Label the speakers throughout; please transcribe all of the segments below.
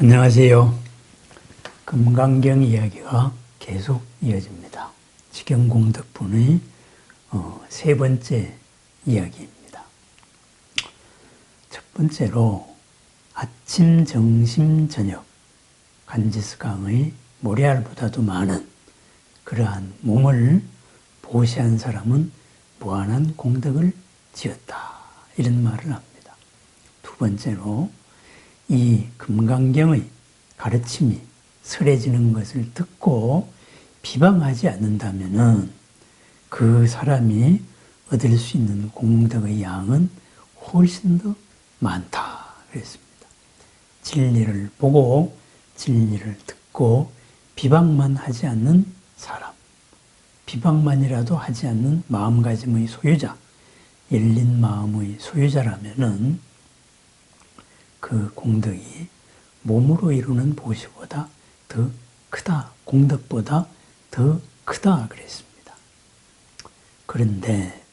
Speaker 1: 안녕하세요. 금강경 이야기가 계속 이어집니다. 직영공덕분의 세 번째 이야기입니다. 첫 번째로 아침, 점심, 저녁 간지스강의 모래알보다도 많은 그러한 몸을 보시한 사람은 무한한 공덕을 지었다. 이런 말을 합니다. 두 번째로 이 금강경의 가르침이 설해지는 것을 듣고 비방하지 않는다면 그 사람이 얻을 수 있는 공덕의 양은 훨씬 더 많다 그랬습니다. 진리를 보고 진리를 듣고 비방만 하지 않는 사람, 비방만이라도 하지 않는 마음가짐의 소유자, 열린 마음의 소유자라면은 그 공덕이 몸으로 이루는 보시보다 더 크다, 공덕보다 더 크다 그랬습니다. 그런데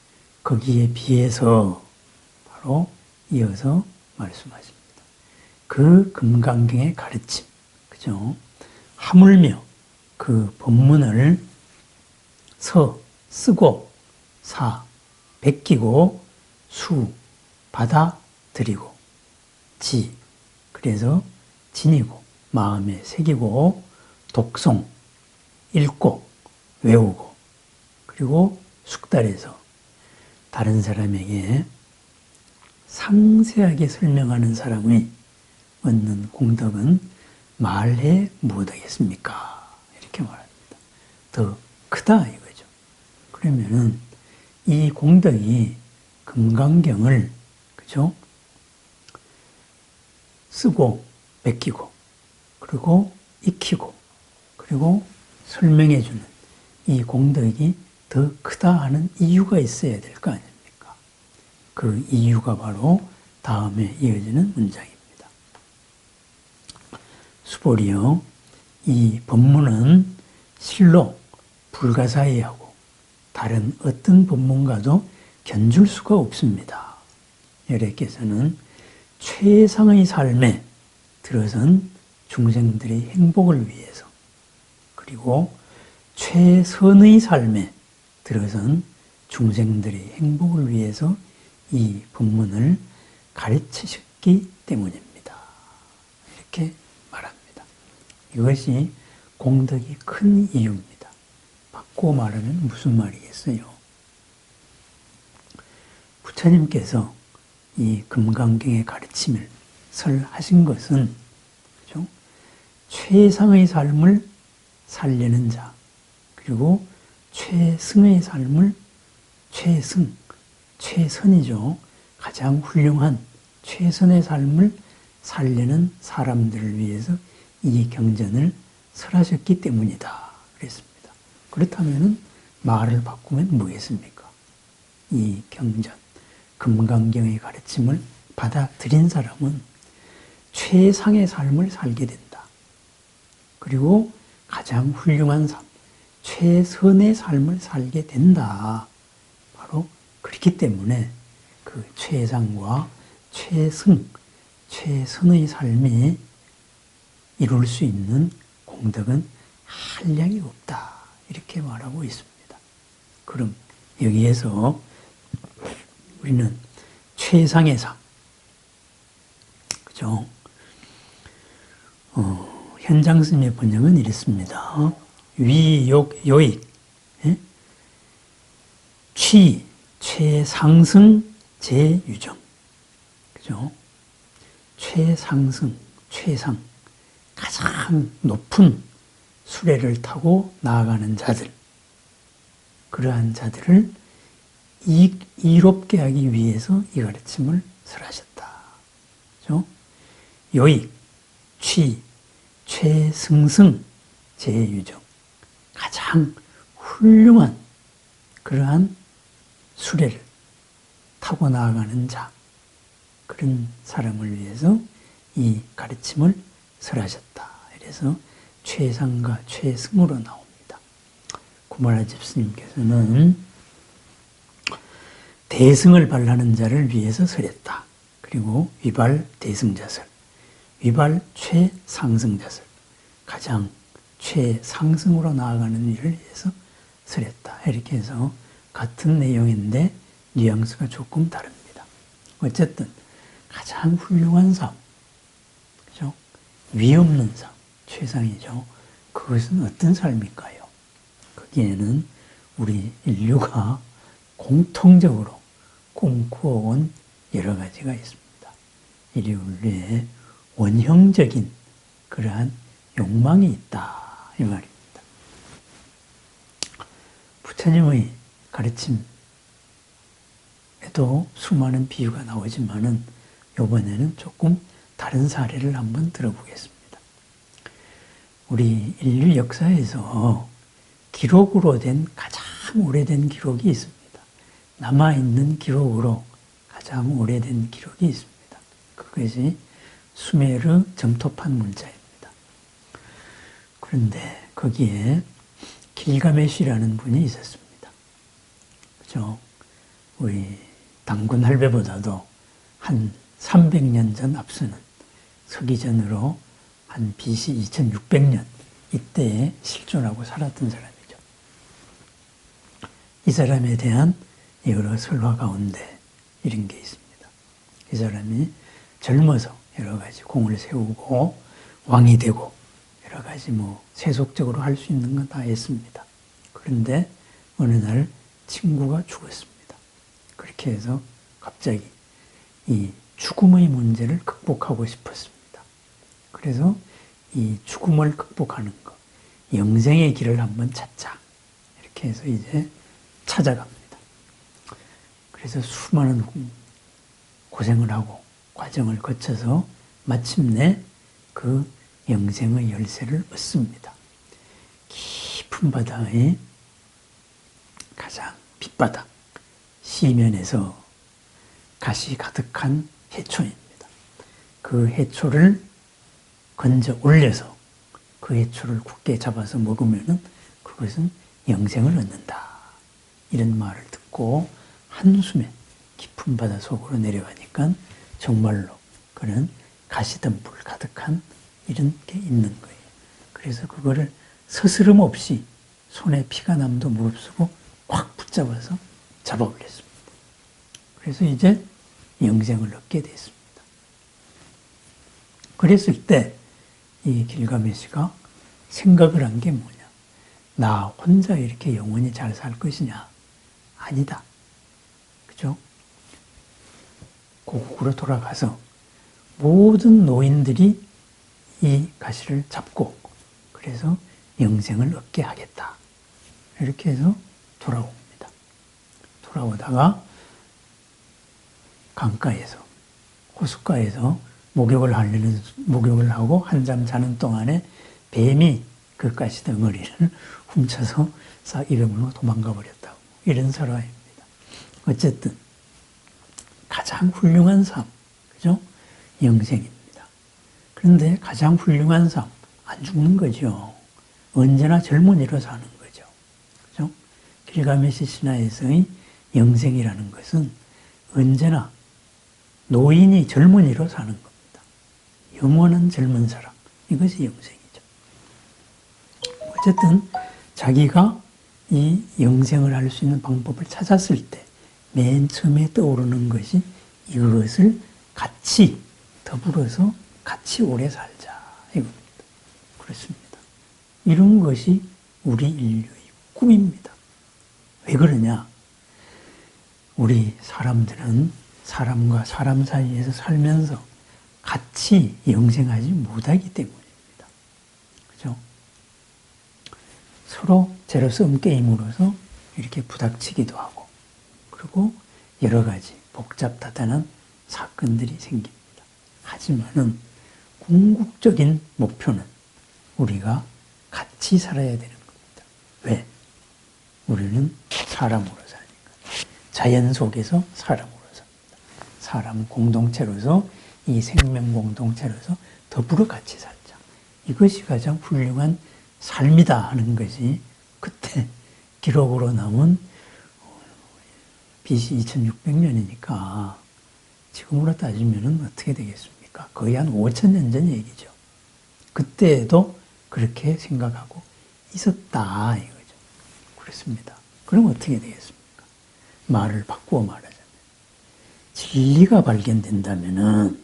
Speaker 1: 거기에 비해서 바로 이어서 말씀하십니다. 그 금강경의 가르침, 그죠? 하물며 그 법문을 쓰고 베끼고 받아들이고 그래서 지니고 마음에 새기고 독송, 읽고 외우고 그리고 숙달해서 다른 사람에게 상세하게 설명하는 사람의 얻는 공덕은 말해 무엇하겠습니까? 이렇게 말합니다. 더 크다 이거죠. 그러면은 이 공덕이 금강경을 그죠? 쓰고 베끼고 그리고 익히고 그리고 설명해 주는 이 공덕이 더 크다 하는 이유가 있어야 될 거 아닙니까? 그 이유가 바로 다음에 이어지는 문장입니다. 수보리여 이 법문은 실로 불가사의하고 다른 어떤 법문과도 견줄 수가 없습니다. 여래께서는 최상의 삶에 들어선 중생들의 행복을 위해서 그리고 최선의 삶에 들어선 중생들의 행복을 위해서 이 법문을 가르치셨기 때문입니다. 이렇게 말합니다. 이것이 공덕이 큰 이유입니다. 바꾸어 말하면 무슨 말이겠어요? 부처님께서 이 금강경의 가르침을 설하신 것은 그렇죠? 최상의 삶을 살려는 자 그리고 최승의 삶을 최선이죠. 가장 훌륭한 최선의 삶을 살려는 사람들을 위해서 이 경전을 설하셨기 때문이다 그랬습니다. 그렇다면 말을 바꾸면 뭐겠습니까? 이 경전 금강경의 가르침을 받아들인 사람은 최상의 삶을 살게 된다. 그리고 가장 훌륭한 삶, 최선의 삶을 살게 된다. 바로 그렇기 때문에 그 최상과 최선의 삶이 이룰 수 있는 공덕은 한량이 없다. 이렇게 말하고 있습니다. 그럼 여기에서 우리는 최상의 삶, 그죠? 현장스님의 번역은 이랬습니다. 위욕, 요익, 예? 최상승, 제유정, 그죠? 최상승, 최상, 가장 높은 수레를 타고 나아가는 자들, 그러한 자들을 이롭게 하기 위해서 이 가르침을 설하셨다. 그죠? 요익, 최승승, 제유정. 가장 훌륭한 그러한 수레를 타고 나아가는 자, 그런 사람을 위해서 이 가르침을 설하셨다. 그래서 최상과 최승으로 나옵니다. 구마라 집스님께서는 대승을 발하는 자를 위해서 설했다. 그리고 위발 대승자설, 위발 최상승자설, 가장 최상승으로 나아가는 일을 위해서 설했다. 이렇게 해서 같은 내용인데 뉘앙스가 조금 다릅니다. 어쨌든 가장 훌륭한 삶, 그죠? 위 없는 삶, 최상이죠. 그것은 어떤 삶일까요? 거기에는 우리 인류가 공통적으로 꿈꾸어온 여러 가지가 있습니다. 인류의 원형적인 그러한 욕망이 있다 이 말입니다. 부처님의 가르침에도 수많은 비유가 나오지만은 이번에는 조금 다른 사례를 한번 들어보겠습니다. 우리 인류 역사에서 기록으로 된 가장 오래된 기록이 있습니다. 남아있는 기록으로 가장 오래된 기록이 있습니다. 그것이 수메르 점토판 문자입니다. 그런데 거기에 길가메시라는 분이 있었습니다. 그죠? 우리 당군 할배보다도 한 300년 전 앞서는 서기전으로 한 BC 2600년 이때에 실존하고 살았던 사람이죠. 이 사람에 대한 여러 설화 가운데 이런 게 있습니다. 이 사람이 젊어서 여러 가지 공을 세우고 왕이 되고 여러 가지 세속적으로 할 수 있는 건 다 했습니다. 그런데 어느 날 친구가 죽었습니다. 그렇게 해서 갑자기 이 죽음의 문제를 극복하고 싶었습니다. 그래서 이 죽음을 극복하는 것, 영생의 길을 한번 찾자. 이렇게 해서 이제 찾아갑니다. 그래서 수많은 고생을 하고 과정을 거쳐서 마침내 그 영생의 열쇠를 얻습니다. 깊은 바다의 가장 빗바닥, 시면에서 가시 가득한 해초입니다. 그 해초를 건져 올려서 그 해초를 굳게 잡아서 먹으면은 그것은 영생을 얻는다. 이런 말을 듣고 한숨에 깊은 바다 속으로 내려가니까 정말로 그런 가시덤불 가득한 이런 게 있는 거예요. 그래서 그거를 스스럼 없이 손에 피가 남도 무릅쓰고 꽉 붙잡아서 잡아 올렸습니다. 그래서 이제 영생을 얻게 됐습니다. 그랬을 때 이 길가메시가 생각을 한 게 뭐냐? 나 혼자 이렇게 영원히 잘 살 것이냐? 아니다. 그죠? 고국으로 돌아가서 모든 노인들이 이 가시를 잡고 그래서 영생을 얻게 하겠다. 이렇게 해서 돌아옵니다. 돌아오다가 강가에서 호숫가에서 목욕을 하고 한잠 자는 동안에 뱀이 그 가시 덩어리를 훔쳐서 싹 입에 물고 도망가 버렸다고. 이런 설화입니다. 어쨌든 가장 훌륭한 삶, 그죠? 영생입니다. 그런데 가장 훌륭한 삶, 안 죽는 거죠. 언제나 젊은이로 사는 거죠. 그죠? 길가메시 신화에서의 영생이라는 것은 언제나 노인이 젊은이로 사는 겁니다. 영원한 젊은 사람, 이것이 영생이죠. 어쨌든 자기가 이 영생을 할 수 있는 방법을 찾았을 때 맨 처음에 떠오르는 것이 이것을 같이 더불어서 같이 오래 살자 이겁니다. 그렇습니다. 이런 것이 우리 인류의 꿈입니다. 왜 그러냐? 우리 사람들은 사람과 사람 사이에서 살면서 같이 영생하지 못하기 때문입니다. 그죠? 서로 제로섬 게임으로서 이렇게 부닥치기도 하고 그리고 여러 가지 복잡다단한 사건들이 생깁니다. 하지만은 궁극적인 목표는 우리가 같이 살아야 되는 겁니다. 왜? 우리는 사람으로 사니까. 자연 속에서 사람으로 삽니다. 사람 공동체로서 이 생명 공동체로서 더불어 같이 살자. 이것이 가장 훌륭한 삶이다 하는 것이 그때 기록으로 남은 BC 2600년이니까 지금으로 따지면 어떻게 되겠습니까? 아닙니까? 거의 한 5천 년 전 얘기죠. 그때도 그렇게 생각하고 있었다 이거죠. 그렇습니다. 그럼 어떻게 되겠습니까? 말을 바꾸어 말하자면 진리가 발견된다면은,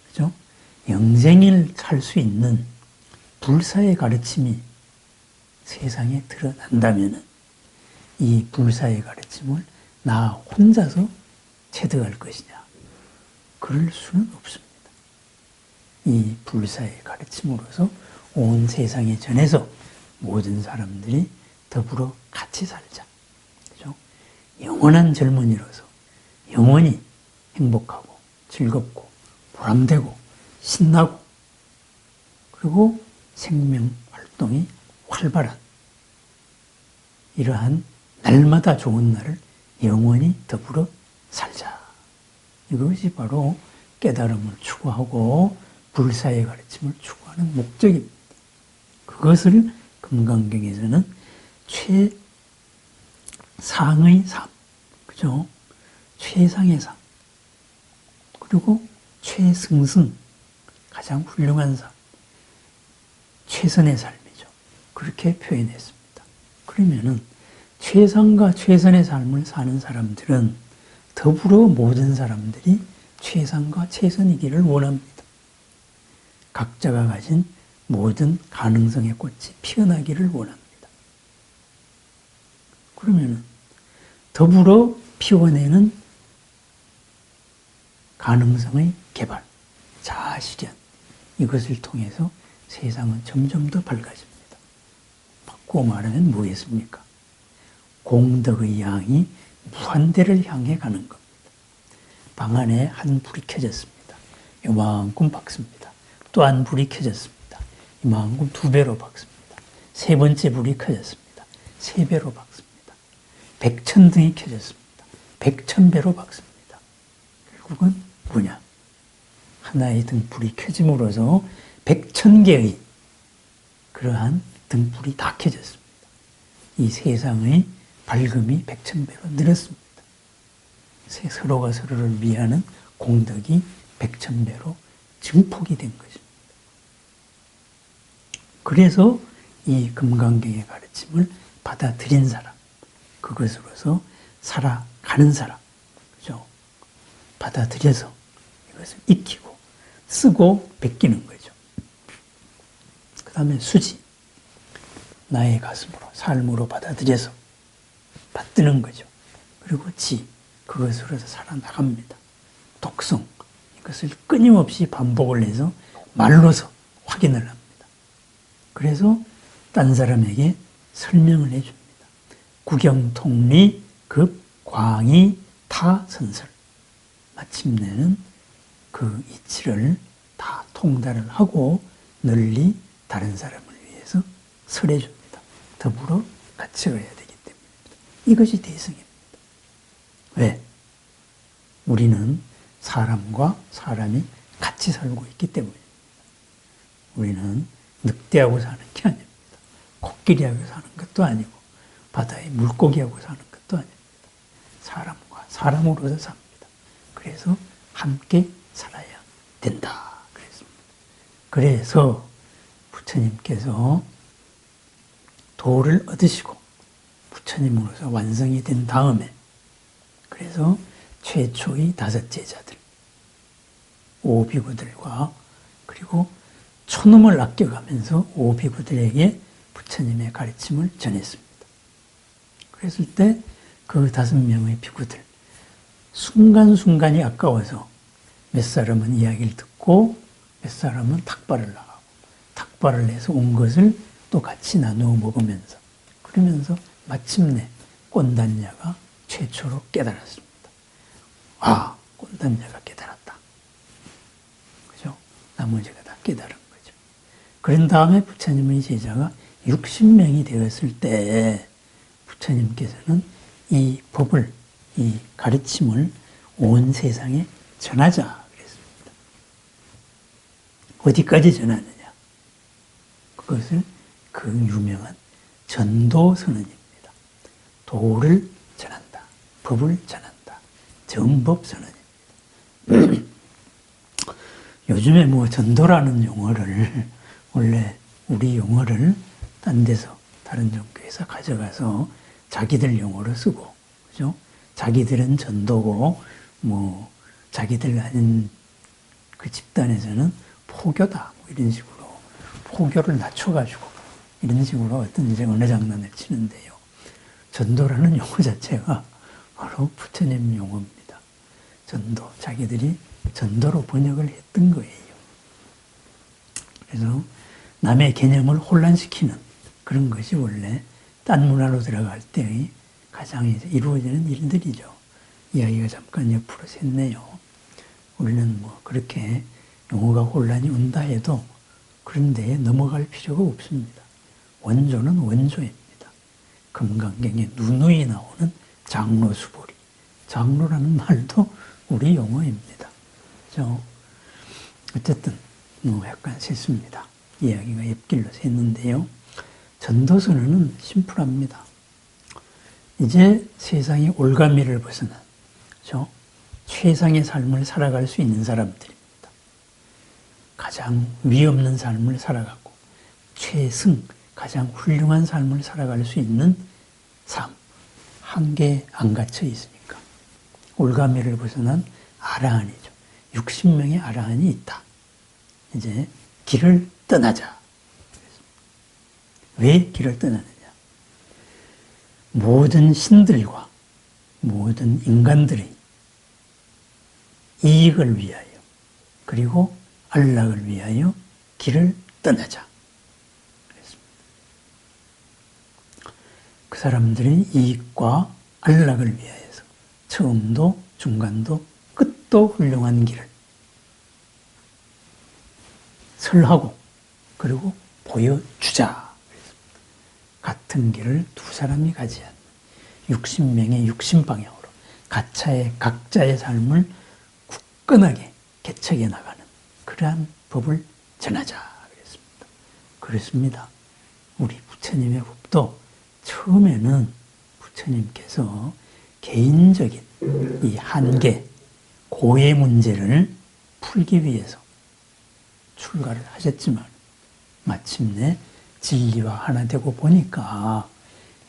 Speaker 1: 그죠? 영생을 살 수 있는 불사의 가르침이 세상에 드러난다면은 이 불사의 가르침을 나 혼자서 체득할 것이냐? 그럴 수는 없습니다. 이 불사의 가르침으로서 온 세상에 전해서 모든 사람들이 더불어 같이 살자. 그죠? 영원한 젊은이로서 영원히 행복하고 즐겁고 보람되고 신나고 그리고 생명 활동이 활발한 이러한 날마다 좋은 날을 영원히 더불어 살자. 이것이 바로 깨달음을 추구하고 불사의 가르침을 추구하는 목적입니다. 그것을 금강경에서는 최상의 삶, 그죠? 최상의 삶, 그리고 최승승, 가장 훌륭한 삶, 최선의 삶이죠. 그렇게 표현했습니다. 그러면은 최상과 최선의 삶을 사는 사람들은 더불어 모든 사람들이 최상과 최선이기를 원합니다. 각자가 가진 모든 가능성의 꽃이 피어나기를 원합니다. 그러면 더불어 피워내는 가능성의 개발, 자아실현, 이것을 통해서 세상은 점점 더 밝아집니다. 바꾸어 말하면 뭐겠습니까? 공덕의 양이 무한대를 향해 가는 겁니다. 방 안에 한 불이 켜졌습니다. 요만큼 밝습니다. 또 한 불이 켜졌습니다. 이만큼 2배로 밝습니다. 세 번째 불이 켜졌습니다. 3배로 밝습니다. 100,000등이 켜졌습니다. 100,000배로 밝습니다. 결국은 뭐냐? 하나의 등불이 켜짐으로써 100,000개의 그러한 등불이 다 켜졌습니다. 이 세상의 밝음이 100,000배로 늘었습니다. 서로가 서로를 위하는 공덕이 100,000배로 증폭이 된 것입니다. 그래서 이 금강경의 가르침을 받아들인 사람, 그것으로서 살아가는 사람, 그죠? 받아들여서 이것을 익히고 쓰고 베끼는 거죠. 그 다음에 수지, 나의 가슴으로, 삶으로 받아들여서 받드는 거죠. 그리고 지, 그것으로서 살아나갑니다. 독성, 이것을 끊임없이 반복을 해서 말로서 확인을 합니다. 그래서 딴 사람에게 설명을 해줍니다. 구경통리, 급, 광의, 타, 선설. 마침내는 그 이치를 다 통달을 하고 널리 다른 사람을 위해서 설해줍니다. 더불어 같이 가야 되기 때문입니다. 이것이 대승입니다. 왜? 우리는 사람과 사람이 같이 살고 있기 때문입니다. 우리는 늑대하고 사는 게 아닙니다. 코끼리하고 사는 것도 아니고 바다의 물고기하고 사는 것도 아닙니다. 사람과 사람으로서 삽니다. 그래서 함께 살아야 된다. 그랬습니다. 그래서 부처님께서 도를 얻으시고 부처님으로서 완성이 된 다음에 그래서 최초의 5 제자들, 5비구들과 그리고 촌놈을 아껴가면서 5비구들에게 부처님의 가르침을 전했습니다. 그랬을 때 그 5명의 비구들, 순간순간이 아까워서 몇 사람은 이야기를 듣고 몇 사람은 탁발을 나가고 탁발을 해서 온 것을 또 같이 나누어 먹으면서 그러면서 마침내 꼰단녀가 최초로 깨달았습니다. 아, 꼰단녀가 깨달았다. 그죠? 나머지가 다 깨달은 거죠. 그런 다음에 부처님의 제자가 60명이 되었을 때 부처님께서는 이 법을, 이 가르침을 온 세상에 전하자 그랬습니다. 어디까지 전하느냐? 그것을 그 유명한 전도선언입니다. 도를 전한다. 법을 전한다. 정법선언입니다. 요즘에 뭐 전도라는 용어를 원래 우리 용어를 딴 데서 다른 종교에서 가져가서 자기들 용어로 쓰고, 그죠? 자기들은 전도고 뭐 자기들 아닌 그 집단에서는 포교다 뭐 이런 식으로 포교를 낮춰가지고 이런 식으로 어떤 이제 언어 장난을 치는데요. 전도라는 용어 자체가 바로 부처님 용어입니다. 전도, 자기들이 전도로 번역을 했던 거예요. 그래서 남의 개념을 혼란시키는 그런 것이 원래 딴 문화로 들어갈 때의 가장 이제 이루어지는 일들이죠. 이야기가 잠깐 옆으로 샜네요. 우리는 뭐 그렇게 용어가 혼란이 온다 해도 그런 데에 넘어갈 필요가 없습니다. 원조는 원조입니다. 금강경에 누누이 나오는 장로수보리. 장로라는 말도 우리 용어입니다. 그죠? 어쨌든 뭐 약간 샜습니다. 이야기가 옆길로 샜는데요. 전도선언은 심플합니다. 이제 세상이 올가미를 벗어난, 그죠? 최상의 삶을 살아갈 수 있는 사람들입니다. 가장 위 없는 삶을 살아가고 최승, 가장 훌륭한 삶을 살아갈 수 있는 삶, 한계에 안 갇혀 있으니까 올가미를 벗어난 아라한이죠. 60명의 아라한이 있다. 이제 길을 떠나자. 왜 길을 떠나느냐? 모든 신들과 모든 인간들의 이익을 위하여 그리고 안락을 위하여 길을 떠나자. 그랬습니다. 그 사람들의 이익과 안락을 위하여서 처음도 중간도 끝도 훌륭한 길을 설하고 그리고 보여주자. 같은 길을 두 사람이 가지 않는 60명의 육신방향으로 각자의 삶을 굳건하게 개척해 나가는 그러한 법을 전하자 그랬습니다. 그렇습니다. 우리 부처님의 법도 처음에는 부처님께서 개인적인 이 한계, 고의 문제를 풀기 위해서 출가를 하셨지만 마침내 진리와 하나 되고 보니까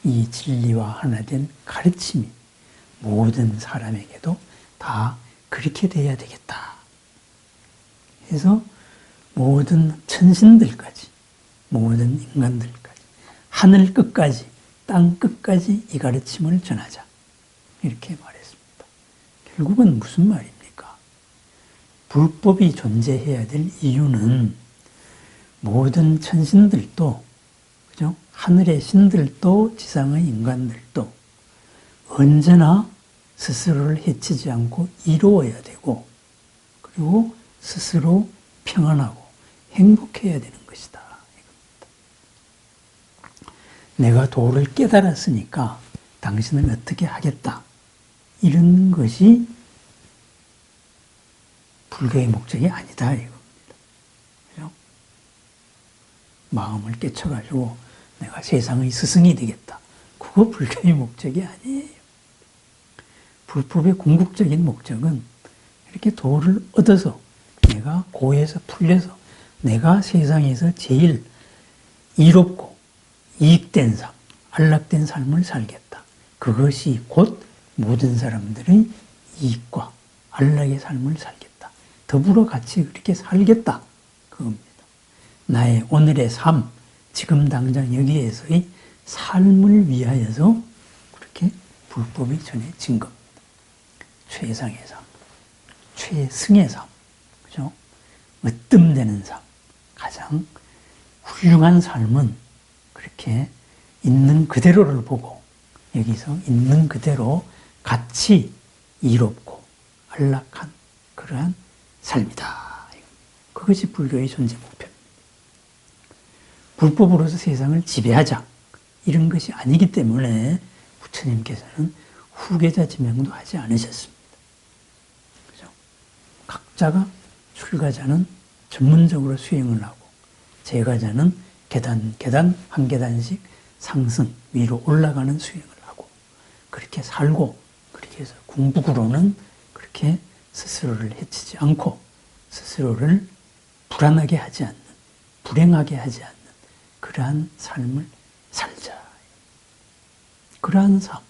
Speaker 1: 이 진리와 하나 된 가르침이 모든 사람에게도 다 그렇게 돼야 되겠다. 해서 모든 천신들까지, 모든 인간들까지, 하늘 끝까지, 땅 끝까지 이 가르침을 전하자. 이렇게 말했습니다. 결국은 무슨 말입니까? 불법이 존재해야 될 이유는 모든 천신들도, 그죠? 하늘의 신들도 지상의 인간들도 언제나 스스로를 해치지 않고 이루어야 되고, 그리고 스스로 평안하고 행복해야 되는 것이다. 이겁니다. 내가 도를 깨달았으니까 당신은 어떻게 하겠다. 이런 것이 불교의 목적이 아니다. 이겁니다. 그죠? 마음을 깨쳐가지고 내가 세상의 스승이 되겠다. 그거 불교의 목적이 아니에요. 불법의 궁극적인 목적은 이렇게 도를 얻어서 내가 고에서 풀려서 내가 세상에서 제일 이롭고 이익된 삶, 안락된 삶을 살겠다. 그것이 곧 모든 사람들의 이익과 안락의 삶을 살겠다. 더불어 같이 그렇게 살겠다. 그겁니다. 나의 오늘의 삶, 지금 당장 여기에서의 삶을 위하여서 그렇게 불법이 전해진 겁니다. 최상의 삶, 최승의 삶, 그죠? 으뜸되는 삶, 가장 훌륭한 삶은 그렇게 있는 그대로를 보고 여기서 있는 그대로 같이 이롭고 안락한 그러한 삶이다. 그것이 불교의 존재 목표입니다. 불법으로서 세상을 지배하자 이런 것이 아니기 때문에 부처님께서는 후계자 지명도 하지 않으셨습니다. 그죠? 각자가 출가자는 전문적으로 수행을 하고 재가자는 계단 한 계단씩 상승 위로 올라가는 수행을 하고 그렇게 살고 그렇게 해서 궁극으로는 그렇게 스스로를 해치지 않고 스스로를 불안하게 하지 않는, 불행하게 하지 않는 그러한 삶을 살자. 그러한 삶.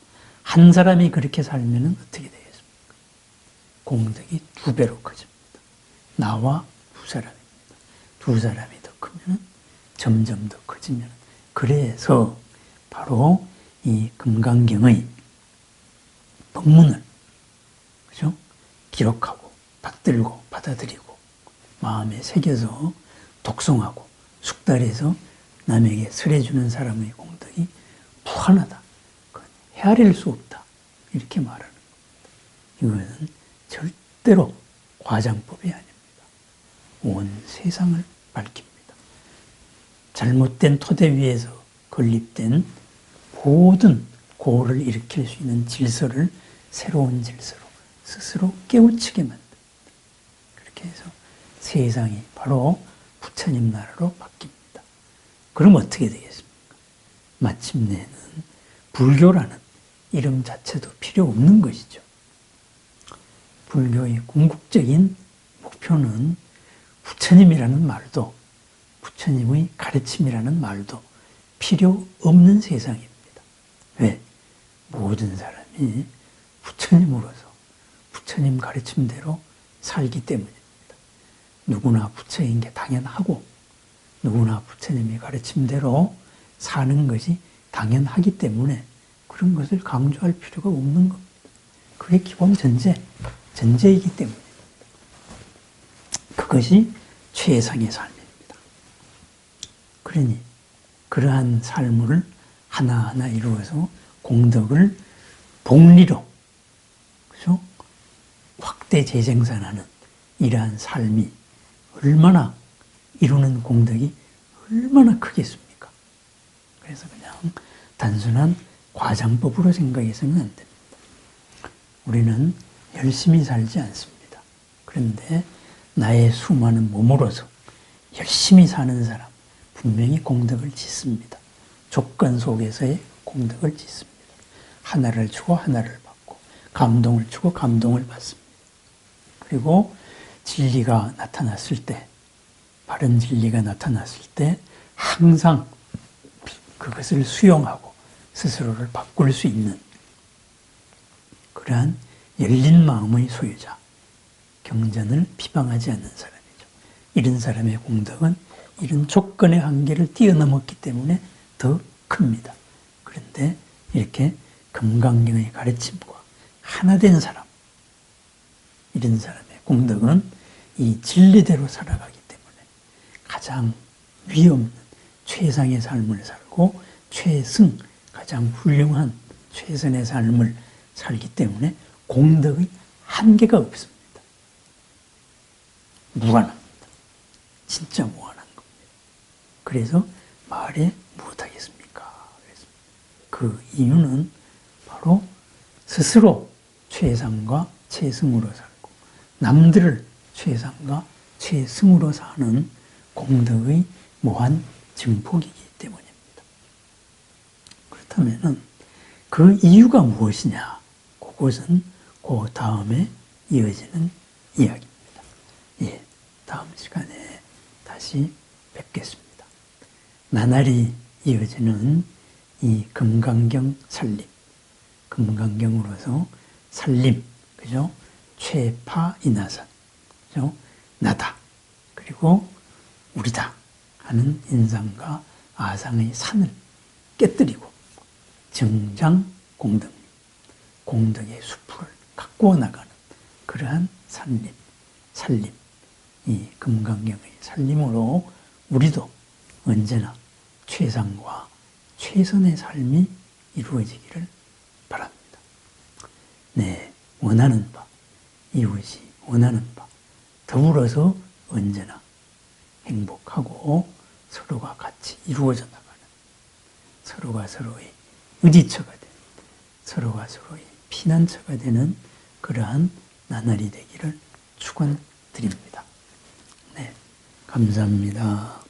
Speaker 1: 한 사람이 그렇게 살면 어떻게 되겠습니까? 공덕이 2배로 커집니다. 나와 2사람입니다. 2사람이 더 크면 점점 더 커지면, 그래서 바로 이 금강경의 법문을, 그죠? 기록하고 받들고 받아들이고 마음에 새겨서 독송하고 숙달해서 남에게 설해주는 사람의 공덕이 무한하다. 헤아릴 수 없다. 이렇게 말하는 겁니다. 이것은 절대로 과장법이 아닙니다. 온 세상을 밝힙니다. 잘못된 토대 위에서 건립된 모든 고를 일으킬 수 있는 질서를 새로운 질서로 스스로 깨우치게 만듭니다. 그렇게 해서 세상이 바로 부처님 나라로 바뀝니다. 그럼 어떻게 되겠습니까? 마침내는 불교라는 이름 자체도 필요 없는 것이죠. 불교의 궁극적인 목표는 부처님이라는 말도, 부처님의 가르침이라는 말도 필요 없는 세상입니다. 왜? 모든 사람이 부처님으로서 부처님 가르침대로 살기 때문입니다. 누구나 부처인 게 당연하고 누구나 부처님의 가르침대로 사는 것이 당연하기 때문에 그런 것을 강조할 필요가 없는 겁니다. 그게 기본 전제이기 때문입니다. 그것이 최상의 삶입니다. 그러니 그러한 삶을 하나하나 이루어서 공덕을 복리로, 그죠? 확대 재생산하는 이러한 삶이 얼마나, 이루는 공덕이 얼마나 크겠습니까? 그래서 그냥 단순한 과장법으로 생각해서는 안 됩니다. 우리는 열심히 살지 않습니다. 그런데 나의 수많은 몸으로서 열심히 사는 사람 분명히 공덕을 짓습니다. 조건 속에서의 공덕을 짓습니다. 하나를 주고 하나를 받고 감동을 주고 감동을 받습니다. 그리고 진리가 나타났을 때, 바른 진리가 나타났을 때 항상 그것을 수용하고 스스로를 바꿀 수 있는 그러한 열린 마음의 소유자, 경전을 비방하지 않는 사람이죠. 이런 사람의 공덕은 이런 조건의 한계를 뛰어넘었기 때문에 더 큽니다. 그런데 이렇게 금강경의 가르침과 하나 된 사람, 이런 사람의 공덕은 이 진리대로 살아가기 때문에 가장 위없는 최상의 삶을 살고 최승, 가장 훌륭한 최선의 삶을 살기 때문에 공덕의 한계가 없습니다. 무한합니다. 진짜 무한한 겁니다. 그래서 말에 못하겠습니까? 그 이유는 바로 스스로 최상과 최승으로 살고 남들을 최상과 최승으로 사는 공덕의 무한 증폭이기 때문입니다. 그렇다면 그 이유가 무엇이냐? 그것은 그 다음에 이어지는 이야기입니다. 예, 다음 시간에 다시 뵙겠습니다. 나날이 이어지는 이 금강경 살림, 금강경으로서 살림, 그죠? 최파이나산, 그죠? 나다, 그리고 우리다 하는 인상과 아상의 산을 깨뜨리고 정장 공덕, 공덕의 숲을 가꾸어 나가는 그러한 산림, 살림, 이 금강경의 살림으로 우리도 언제나 최상과 최선의 삶이 이루어지기를 바랍니다. 네, 원하는 바, 이웃이 원하는 바, 더불어서 언제나 행복하고 서로가 같이 이루어져 나가는, 서로가 서로의 의지처가 되는, 서로가 서로의 피난처가 되는 그러한 나날이 되기를 축원드립니다. 네, 감사합니다.